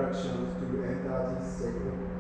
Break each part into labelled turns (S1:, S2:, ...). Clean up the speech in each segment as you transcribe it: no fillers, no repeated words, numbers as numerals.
S1: directions to enter this sacred place.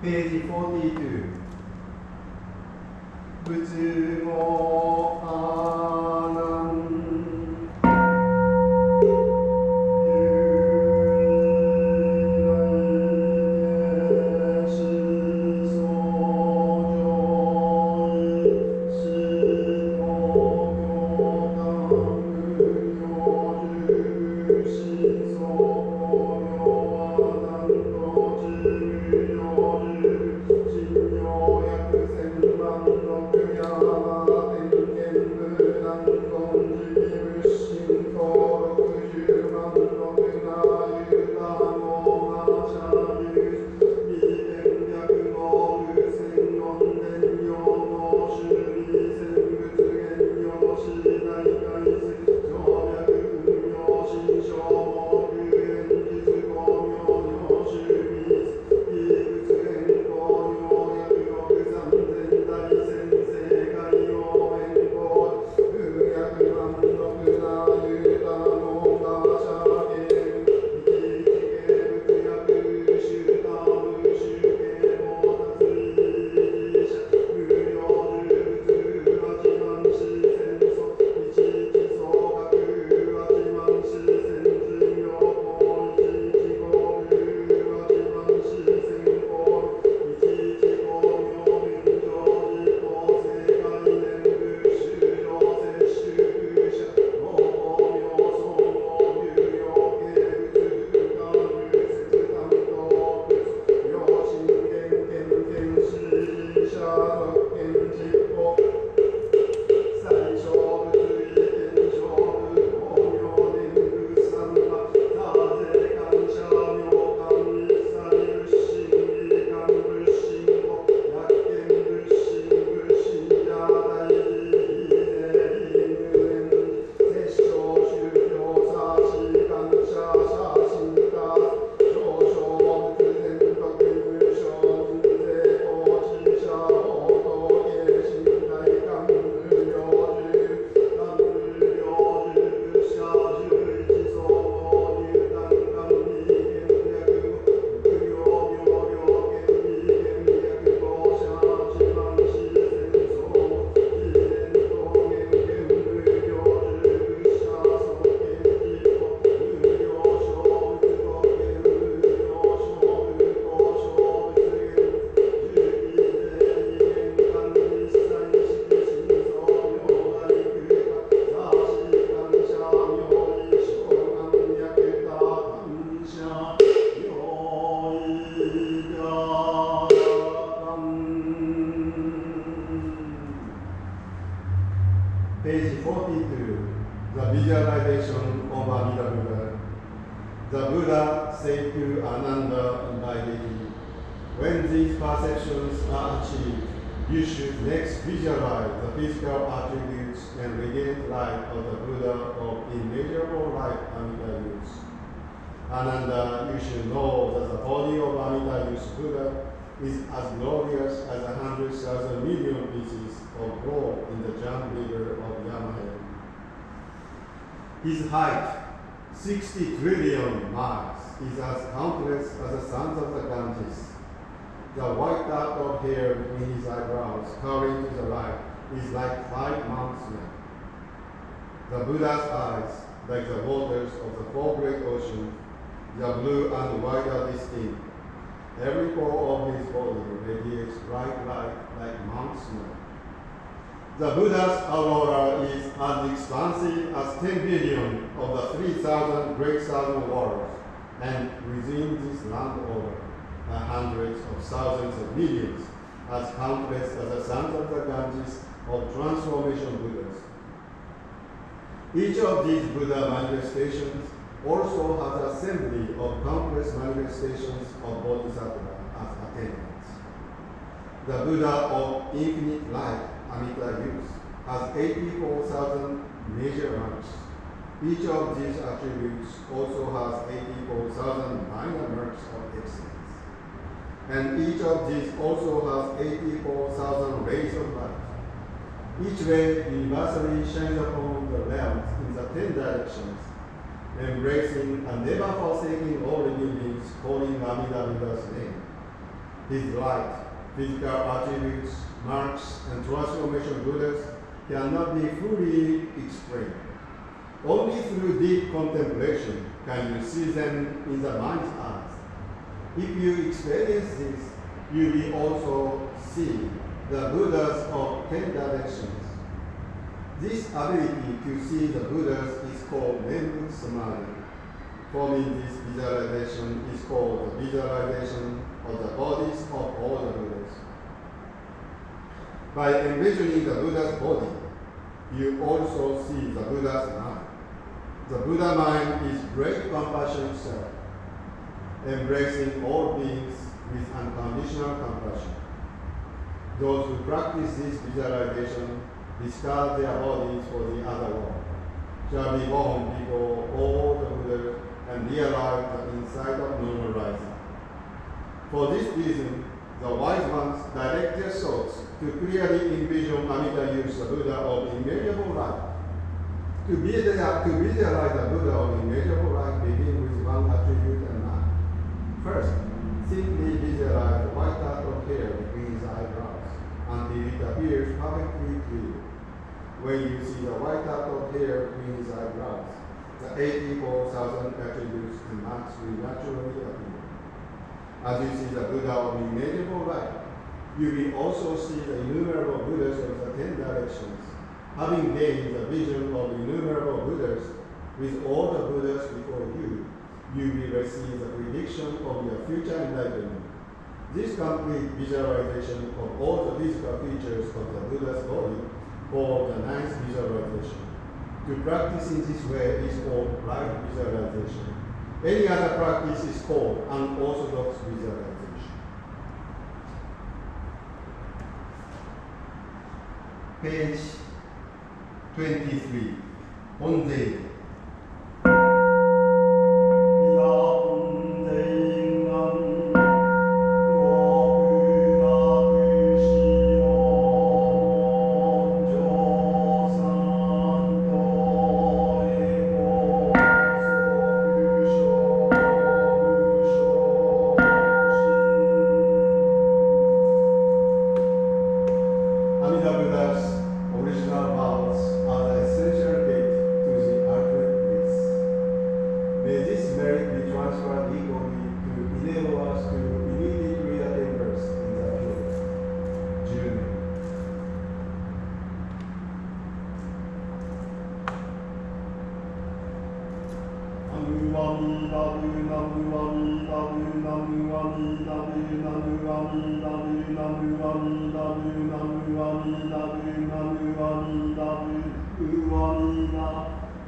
S2: Page 42. 仏語阿南千葉 The Buddha said to Ananda in Vaidiki, when these perceptions are achieved, you should next visualize the physical attributes and radiant light of the Buddha of immeasurable light Amida use. Ananda, you should know that the body of Amida use Buddha is as glorious as 100,000 million pieces of gold in the Jam River of Yamaha. His height, 60 trillion miles, is as countless as the sands of the Ganges. The white dot of hair between his eyebrows, covering to the right, is like 5 months' length. The Buddha's eyes, like the waters of the four great oceans, the blue and white are distinct. Every pore of his body radiates bright light like Mount Snow. The Buddha's aurora is as expansive as 10 billion of the 3,000 great southern waters, and within this land over, hundreds of thousands of millions, as countless as the sands of the Ganges of transformation Buddhas. Each of these Buddha manifestations also has assembly of countless manifestations of Bodhisattva as attendants. The Buddha of infinite light, Amida use, has 84,000 major marks. Each of these attributes also has 84,000 minor marks of excellence. And each of these also has 84,000 rays of light. Each ray universally shines upon the realms in the 10 directions, embracing and never forsaking all living beings, calling Amida Buddha's name. His light, physical attributes, marks, and transformation Buddhas cannot be fully explained. Only through deep contemplation can you see them in the mind's eyes. If you experience this, you will also see the Buddhas of 10 directions. This ability to see the Buddhas is called Nembut Samadhi. Forming this visualization is called the visualization of the bodies of all the Buddhas. By envisioning the Buddha's body, you also see the Buddha's mind. The Buddha mind is great compassion itself, embracing all beings with unconditional compassion. Those who practice this visualization discard their bodies for the other world, shall be born before all the Buddhas and realize the insight of normal rising. For this reason, the wise ones direct their thoughts to clearly envision Amida use the Buddha of immeasurable light. To visualize the Buddha of immeasurable light, begin with one attribute and mind. First, simply visualize the white dot of hair between his eyebrows until it appears perfectly clear. When you see the white dot of hair between his eyebrows, the 84,000 attributes and marks will naturally appear. As you see the Buddha of immeasurable light, you will also see the innumerable Buddhas of the 10 directions. Having gained the vision of innumerable Buddhas with all the Buddhas before you, you will receive the prediction of your future enlightenment. This complete visualization of all the physical features of the Buddha's body, called the ninth visualization. To practice in this way is called right visualization. Any other practice is called unorthodox visualization. Page 23. Onde.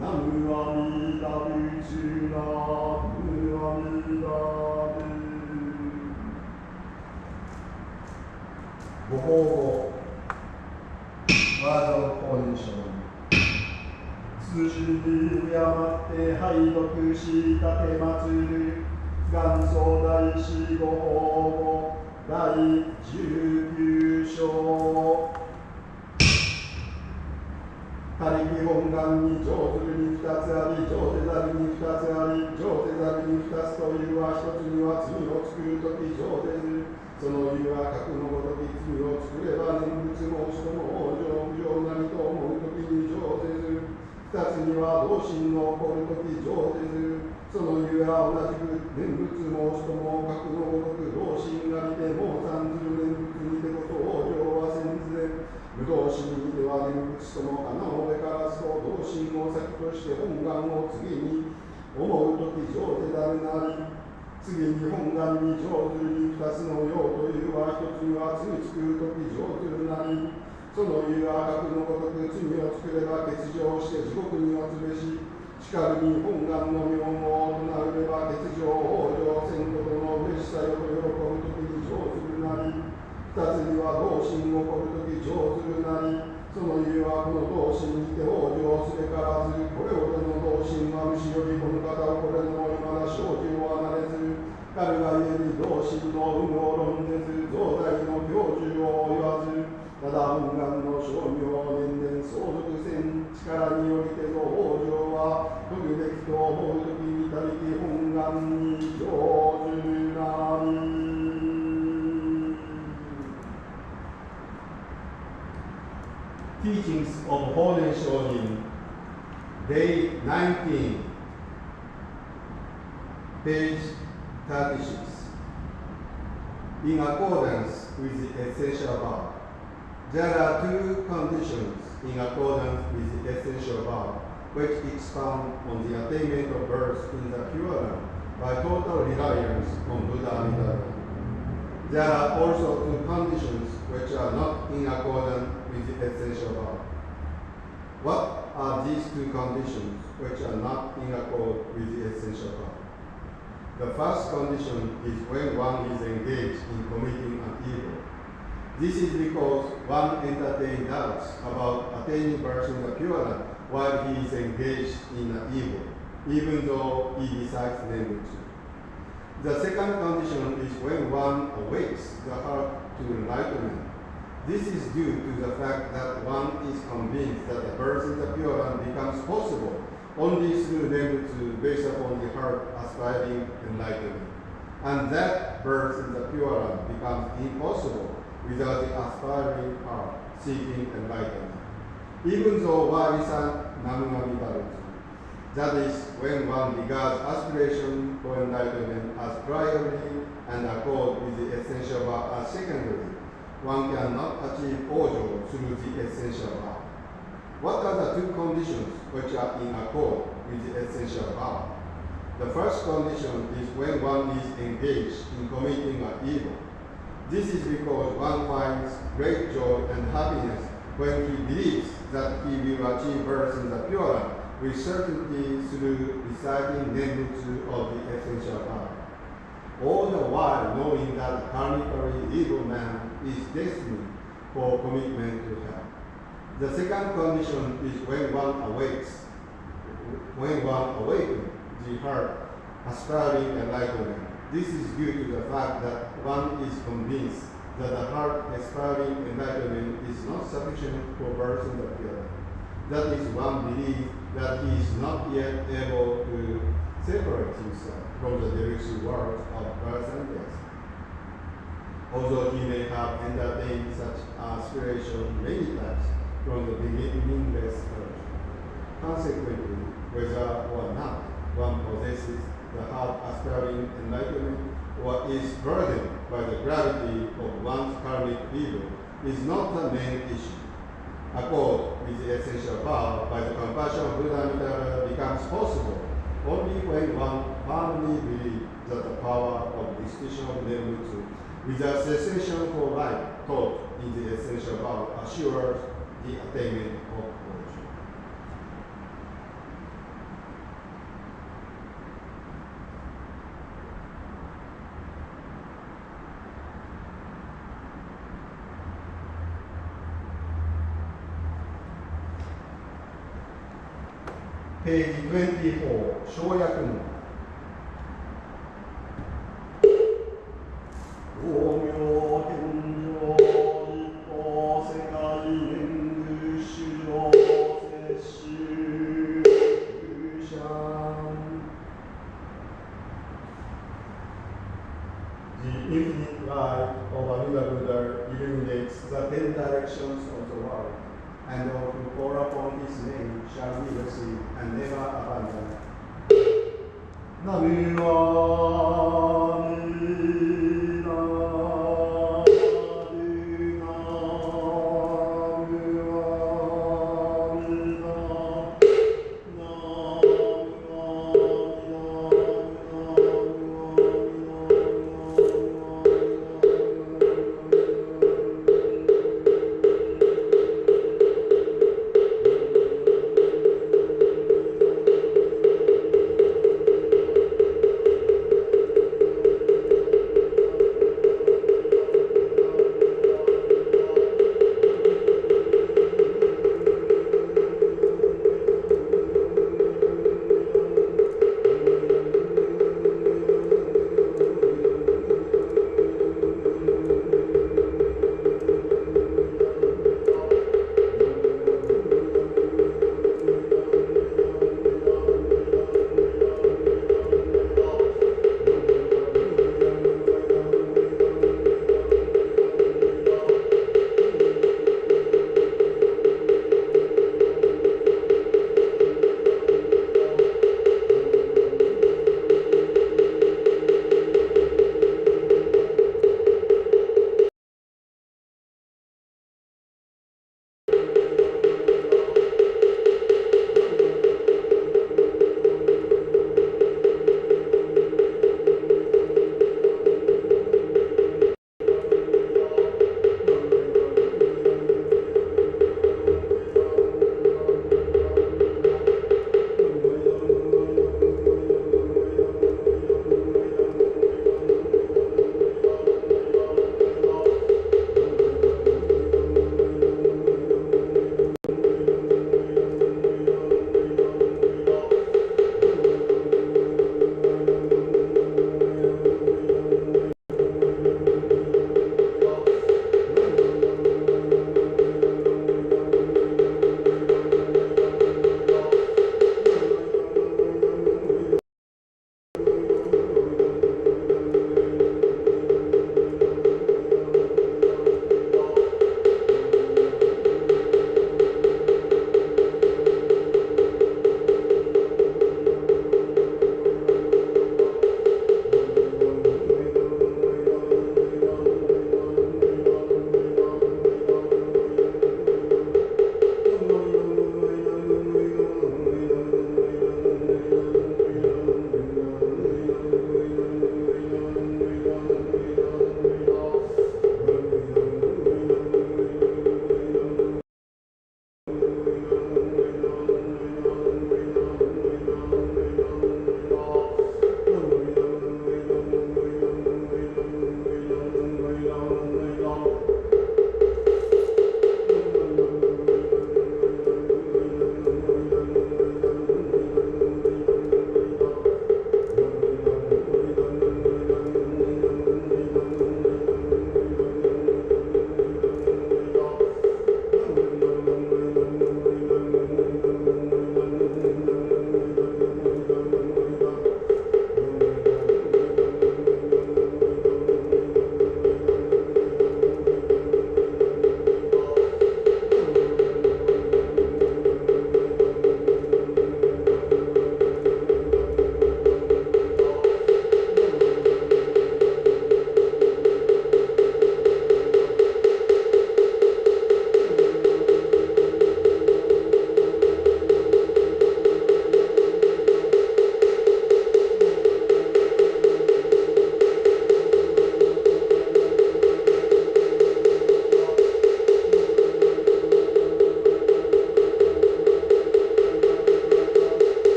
S2: Namu Amida Butsu Namu ご保護、ワード法認証人。
S1: 通じ敬って拝読し立て祭る元祖大師ご保護第19章。他力本願に上手に二つあり、上手ざりに二つあり、上手ざりに二つというは一つには罪を作るとき上手ず、そのいうは格のごとき罪を作れば念仏も人も往生無常なりと思うときに上手ず、二つには同心の起こるとき上手ず、そのいうは同じく念仏も人も格のごとく同心ありでも参ずる念仏にてこそ往生はせんずで、無道心にでは念仏とも花をべからすと同心を先として本願を次に思うとき上手だるなり、次に本願に上手に二つのようというは一つには罪作るとき上手るなり、そのいうは格のごとく罪を作れば欠場して地獄に落つべし、しかるに本願の名号となれば欠場往生せんことの嬉しさよと喜ぶときに上手るなり、二つには同心を起こるとき上手るなり、そのゆえはこの同心にて往生すべからず、これほどの同心は主よりこの方をこれのもいまだ生じを離れず、彼がゆえに同心の有無を論ぜず、増大の教授を言わず、ただ本願の称名を年々相続せん力によりての往生は取るべきと思うときにたりき本願に成就なり。Teachings of Honen Shonin, Day 19, page 36. In accordance with the essential vow, there are two conditions in accordance with the essential vow, which expound on the attainment of birth in the Pure Land by total reliance on Buddha Nibbana. There are also two conditions which are not in accordance with the essential vow. What are these two conditions which are not in accord with the essential vow? The first condition is when one is engaged in committing an evil. This is because one entertains doubts about attaining birth in the Pure Land while he is engaged in an evil, even though he recites Nembutsu. The second condition is when one awakes the heart to enlightenment. This is due to the fact that one is convinced that the birth in the Pure Land becomes possible only through Nembutsu based upon the heart aspiring enlightenment, and that birth in the Pure Land becomes impossible without the aspiring heart seeking enlightenment, even though one recites Namugami Barutsu. That is, when one regards aspiration for enlightenment as priority and accord with the essential vow as secondary, one cannot achieve Ojo through the essential vow. What are the two conditions which are in accord with the essential vow? The first condition is when one is engaged in committing an evil. This is because one finds great joy and happiness when he believes that he will achieve birth in the Pure Land with certainty through reciting Nembutsu of the essential vow, all the while knowing that the karmically evil man is destined for commitment to hell. The second condition is when one awakens the heart aspiring enlightenment. This is due to the fact that one is convinced that the heart aspiring enlightenment is not sufficient for birth in the Pure Land. That is, one believes that he is not yet able to separate himself from the delusive world of birth and death. Although he may have entertained such aspiration many times from the beginningless earth. Consequently, whether or not one possesses the heart aspiring enlightenment or is burdened by the gravity of one's karmic evil is not the main issue. Accord with the essential vow by the compassion of Buddha Nibbana becomes possible only when one firmly believes that the power of the institution of Nembutsu with a cessation for life taught in the essential vow assures the attainment of Ojo. ページ24、小約文。
S2: 大名天上一方世界年具主上摂取空者 The infinite light of Amida Buddha illuminates the 10 directions of the world,
S1: And all who call upon his name shall be received and never abandoned.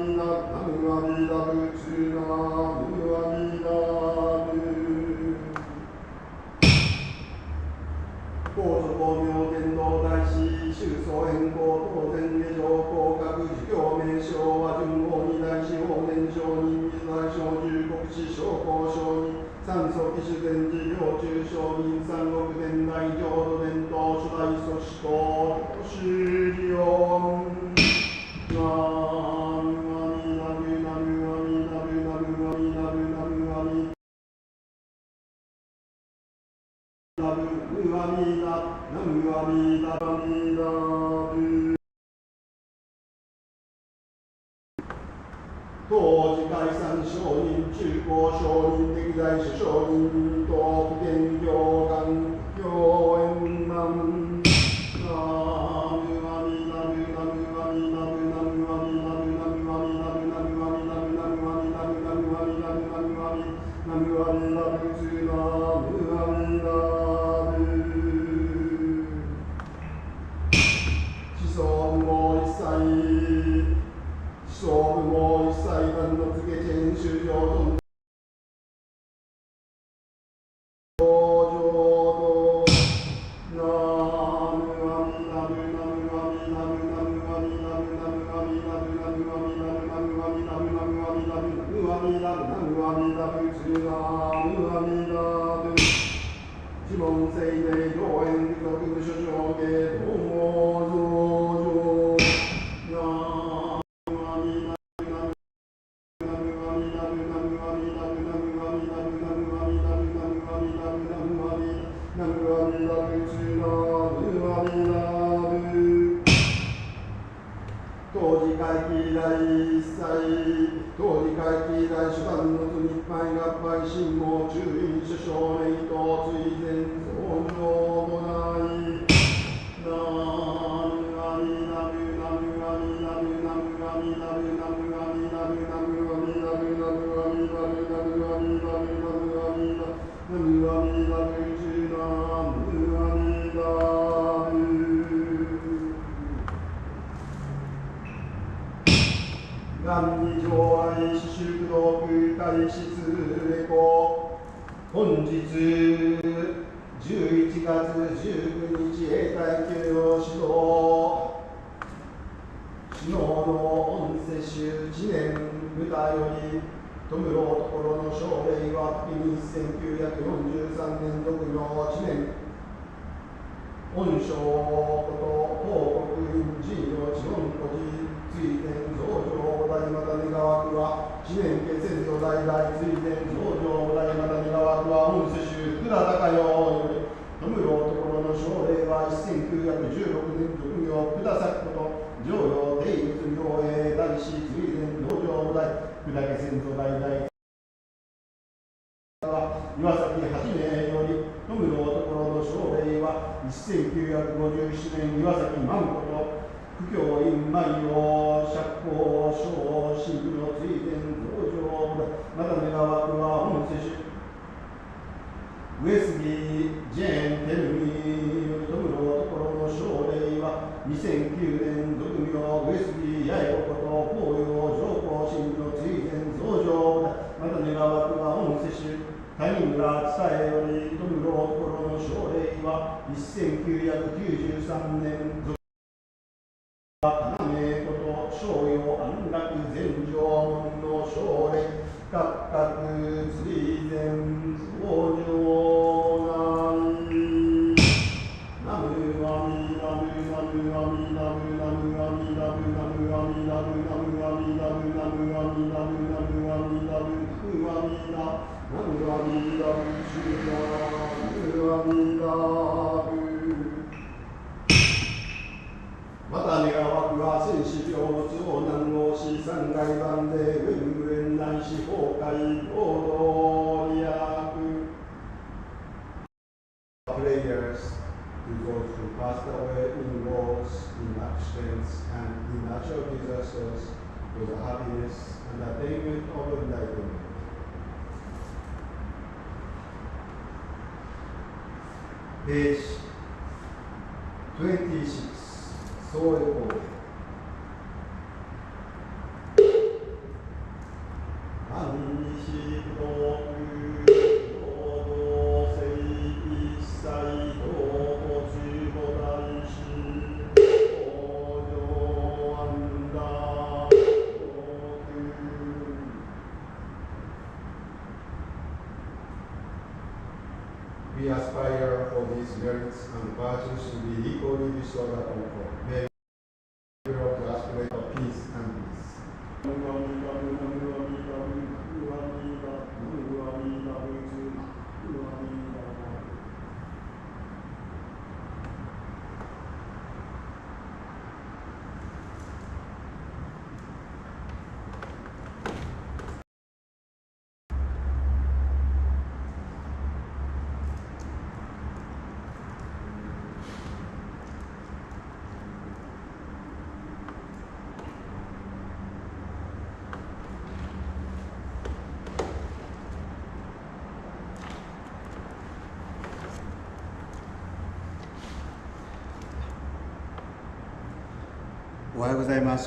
S2: ミダブ、ナムアミダブ、ツナムアミダブ。高祖光明天道大師、宗祖変更、当然下上、降格、儒教名称は順法二大師、法然上人、水大正十国師、将校上人、三祖騎手禅師、領中上人、三国伝来、浄土伝統、初代祖師と、修理音。ナムアミダブ、ナムアミダブ、ナムアミダブ、ナムアミダブ、ナムアミダブ、ナムアミダブ、ナムアミダブ。当時解散承認、中高承認、歴代諸承認、東普賢行願、教円満。ナムアミダブ、ナムアミダブ、ナムアミダブ、ナムアミダブ、ナムアミダブ、ナムアミダブ、ナムアミダブ、ナムアミダブ、ナムアミダブ、ツナムアミダブ。思想無謀一切、思想無謀一切、何のつけ全宗上尊浄土。ナムアミダブ、ナムアミダブ、ナムアミダブ、ナムアミダブ、ナムアミダブ、ナムアミダブ、ナムアミダブ、ナムアミダブ、ナムアミダブ、ツナムアミダブ。自問生霊、道縁、貴族、無所上下、同門増上。ナムアミダブ、ナムアミダブ、ナムアミダブ、ナムアミダブ、ナムアミダブ、ナムアミダブ、ナムアミダブ、ナムアミダブ、ツナムアミダブ。当時会期以来一切、当時会期以来諸般の日配合配信も中院諸奨励と追善増上もない。ナムアミダブ、ナムアミダブ、ナムアミダブ、ナムアミダブ、ナムアミダブ、ナムアミダブ、ナムアミダブ、ナムアミダブ、ナムアミダブ、チュナムアミダブ。元に上愛四修道空海室レコ。本日11月19日永代教養指導首脳の音声集知念舞台より弔うところの奨励は時に1943年独名知念恩賞こと東国院寺の知恩古寺追善増上大又根川区は知念家先祖代々追善増上大又根川区は恩世宗福田高代より弔うところの奨励は1916年俗名福田咲こと上陽定仏明栄大師追善増上大福田家先祖代々岩崎はじめより弔うところの奨励は1957年岩崎万子と不教院万葉釈光小神父の追善増上また願わくは恩世主上杉ジェーンテルミより弔うところの奨励は2009年俗名上杉八重子こと法要上皇神父の追善増上また願わくは恩世主谷村伝より弔うところの奨励は1993年俗名要安楽全上門の奨励各々追善往生なり。ナムアミダブナムアミダブナムアミダブナムアミダブナムアミダブナムアミダブナムアミダブナムアミダナムアミダブシュナナムアミダブ。また願わくは戦士病の長男を死三階番で雲々内司法会合同利益 Prayers to those who passed away in wars, in accidents, and in natural disasters for the happiness and attainment of enlightenment. Page 26. そういう方で安西不動労働性一切道中古大師往生安打道空 We aspire for these merits and virtues to be equally bestowed upon all. May we grow to aspirate for peace and bliss.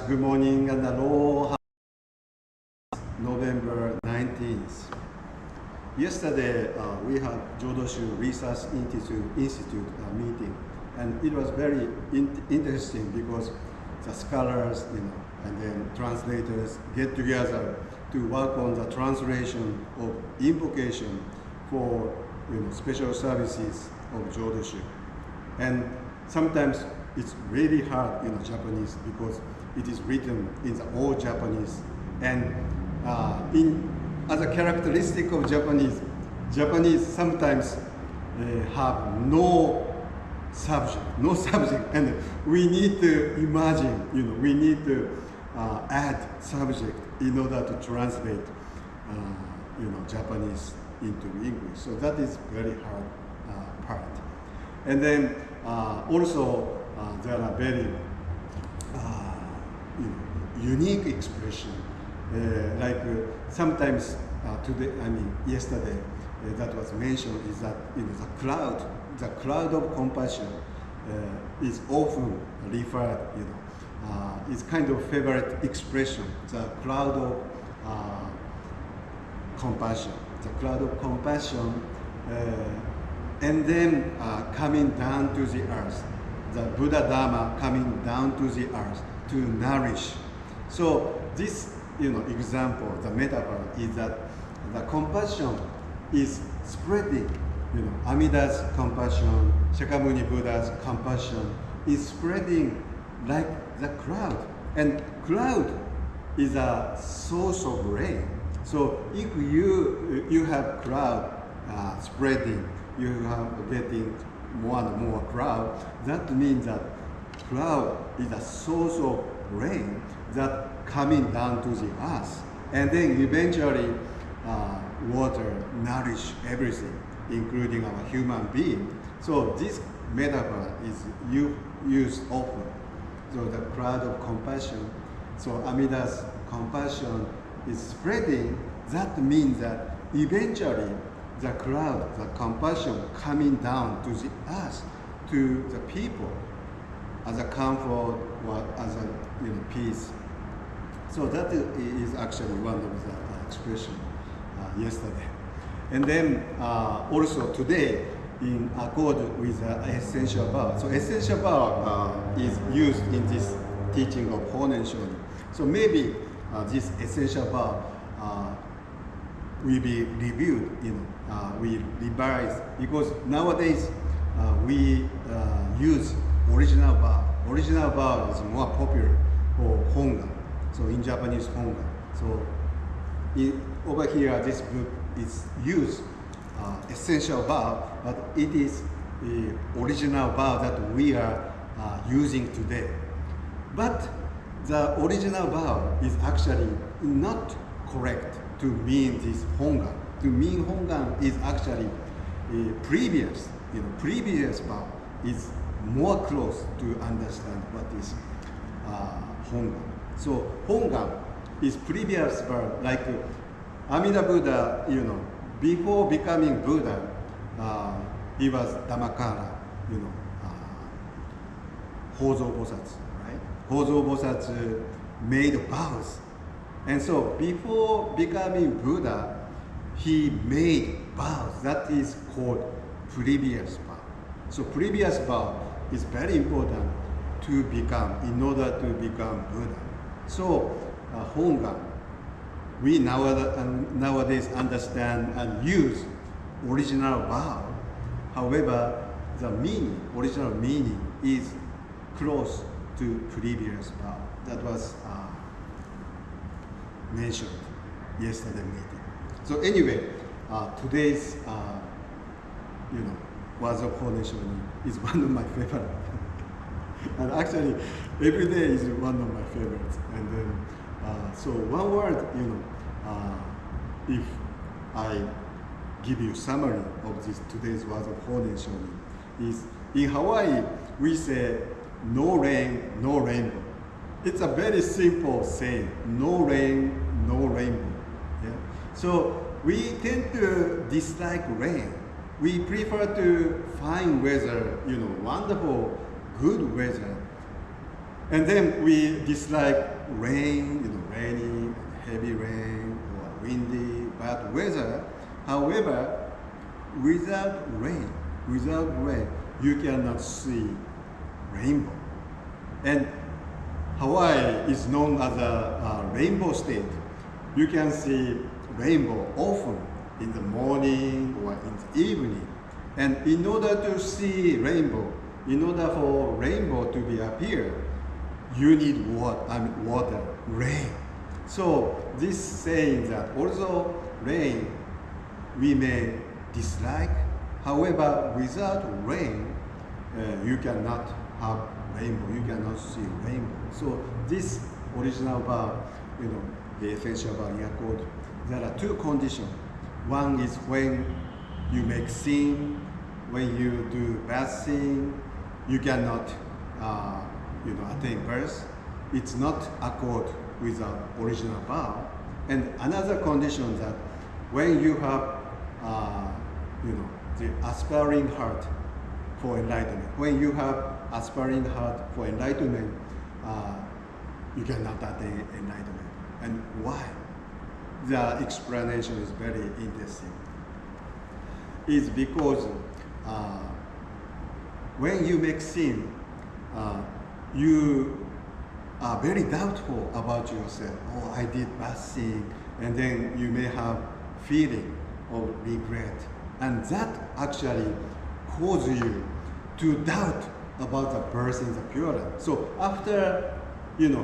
S2: Good morning and aloha. November 19th. Yesterday we had Jodo Research Institute meeting, and it was very interesting because the scholars, and then translators get together to work on the translation of invocation for special services of Jodo. And sometimes it's really hard in Japanese because it is written in the old Japanese, and as a characteristic of Japanese sometimes have no subject, and we need to imagine, we need to add subject in order to translate, Japanese into English. So that is very hard part. And then also there are very unique expression, like sometimes today, yesterday, that was mentioned is that the cloud of compassion is often referred, it's kind of favorite expression, the cloud of compassion, and then coming down to the earth, the Buddha Dharma coming down to the earth to nourish. So this, example, the metaphor is that the compassion is spreading. Amida's compassion, Shakyamuni Buddha's compassion is spreading like the cloud. And cloud is a source of rain. So if you have cloud spreading, you have getting more and more cloud, that means that cloud is a source of rain that coming down to the earth, and then eventually water nourish everything, including our human being. So this metaphor is used often. So the cloud of compassion. So Amida's compassion is spreading. That means that eventually the cloud, the compassion coming down to the earth, to the people, as a comfort or as a peace. So that is actually one of the expression yesterday. And then also today, in accord with the essential vow. So essential vow is used in this teaching of Honen Shonin. So maybe this essential vow will be reviewed, we revise, because nowadays we use original vow. Original vow is more popular for Honga, so in Japanese Honga. So over here, this book is used essential vow, but it is the original vow that we are using today. But the original vow is actually not correct to mean this Hongan. To mean Hongan is actually a previous, previous vow is more close to understand what is Hongan. So Hongan is previous vow, like Amida Buddha, before becoming Buddha, he was Dhammakara, Hozo Bosatsu, right? Hozo Bosatsu made vows. And so before becoming Buddha, he made vows. That is called previous vow. So previous vow is very important to become, in order to become Buddha. So Hongan, we nowadays understand and use original vow. However, the meaning, original meaning is close to previous vow. That was mentioned yesterday meeting. So anyway, today's words of foundation is one of my favorite. And actually, every day is one of my favorites. And then, so one word, if I give you summary of this today's words of foundation, is in Hawaii we say no rain, no rainbow. It's a very simple saying, no rain, no rainbow. Yeah? So we tend to dislike rain. We prefer to find weather, wonderful, good weather. And then we dislike rain, rainy, heavy rain, or windy, bad weather. However, without rain, you cannot see rainbow. And Hawaii is known as a rainbow state. You can see rainbow often in the morning or in the evening. And in order to see rainbow, in order for rainbow to be appear, you need water, rain. So this saying that although rain we may dislike, however, without rain, you cannot have rainbow, you cannot see rainbow. So this original vow, the essential vow in accord, there are two conditions. One is when you make sin, when you do bad sin, you cannot, attain birth. It's not accord with the original vow. And another condition that when you have, the aspiring heart for enlightenment, when you have aspiring heart for enlightenment, you cannot attain enlightenment. And why? The explanation is very interesting. It's because when you make sin, you are very doubtful about yourself. Oh, I did bad sin. And then you may have feeling of regret. And that actually causes you to doubt about the person's appearance. So after,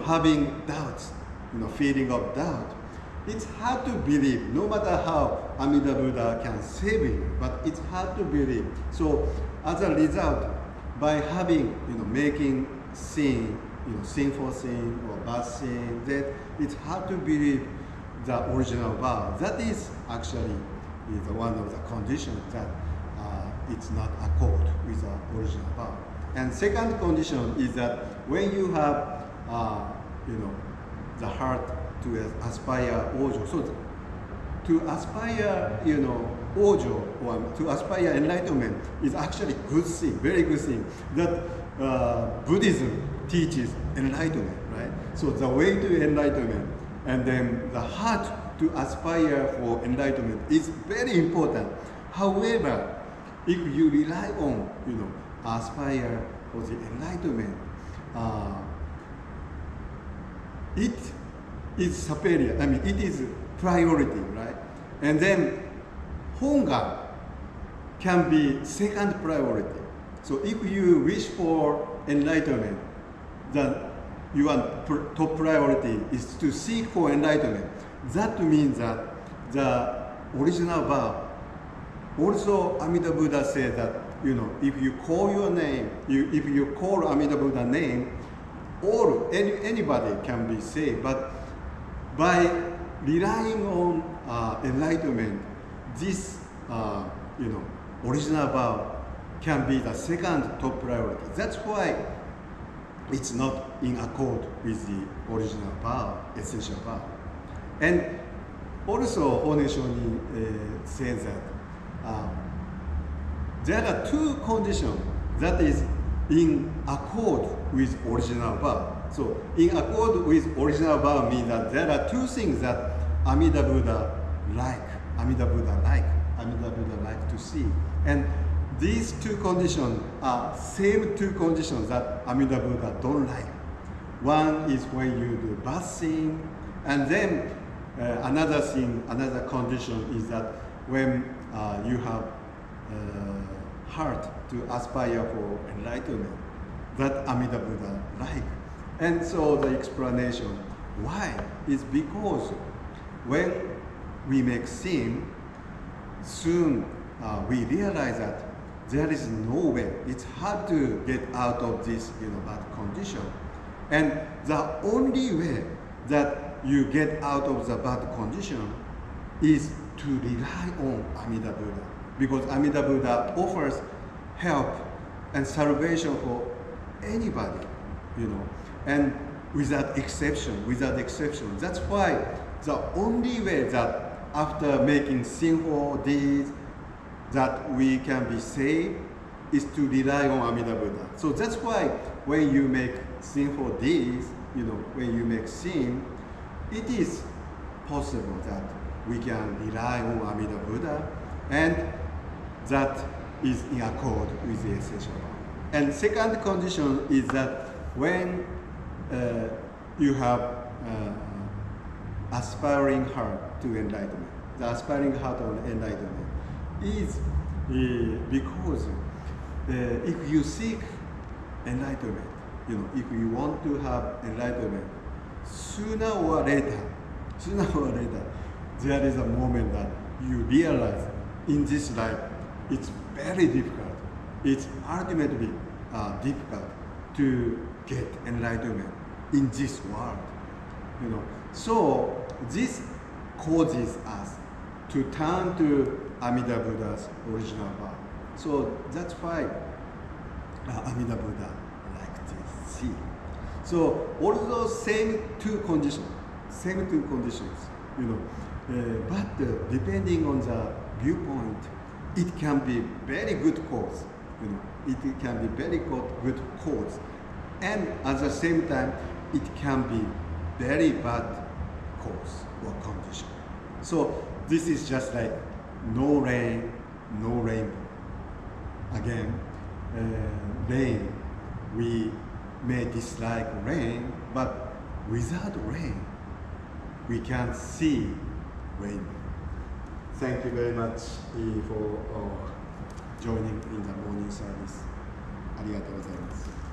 S2: having doubts, feeling of doubt, it's hard to believe, no matter how Amida Buddha can save you, but it's hard to believe. So as a result, by having, making sin, sinful sin or bad sin, that it's hard to believe the original vow. That is actually one of the conditions that it's not accord with the original vow. And second condition is that when you have, the heart to aspire ojo, so to aspire, ojo, or to aspire enlightenment is actually good thing, very good thing. That Buddhism teaches enlightenment, right? So the way to enlightenment, and then the heart to aspire for enlightenment is very important. However, if you rely on, aspire for the enlightenment, it is superior. I mean, it is priority, right? And then honga can be second priority. So if you wish for enlightenment, then your top priority is to seek for enlightenment. That means that the original vow. Also, Amida Buddha said that, if you call your name, if you call Amida Buddha name, anybody can be saved. But by relying on enlightenment, this, original vow can be the second top priority. That's why it's not in accord with the original vow, essential vow. And also, Hone Shonin says that there are two conditions that is in accord with original vow. So, in accord with original vow means that there are two things that Amida Buddha like to see. And these two conditions are same two conditions that Amida Buddha don't like. One is when you do bad thing, and then another condition is that when you have heart to aspire for enlightenment, that Amida Buddha like. And so the explanation why is because when we make sin, soon we realize that there is no way. It's hard to get out of this bad condition. And the only way that you get out of the bad condition is to rely on Amida Buddha. Because Amida Buddha offers help and salvation for anybody, and without exception. That's why the only way that after making sinful deeds that we can be saved is to rely on Amida Buddha. So that's why when you make sinful deeds, when you make sin, it is possible that we can rely on Amida Buddha, and that is in accord with the essential vow. And second condition is that when you have aspiring heart to enlightenment, the aspiring heart of enlightenment is because if you seek enlightenment, if you want to have enlightenment, sooner or later, there is a moment that you realize in this life it's very difficult. It's ultimately difficult to get enlightenment in this world. So this causes us to turn to Amida Buddha's original vow. So that's why Amida Buddha liked to see. So although same two conditions, but depending on the viewpoint, it can be very good cause. It can be very good cause, and at the same time, it can be very bad cause or condition. So this is just like no rain, no rainbow. Again, rain, we may dislike rain, but without rain, we can't see rainbow. Thank you very much for joining in the morning service. ありがとうございます。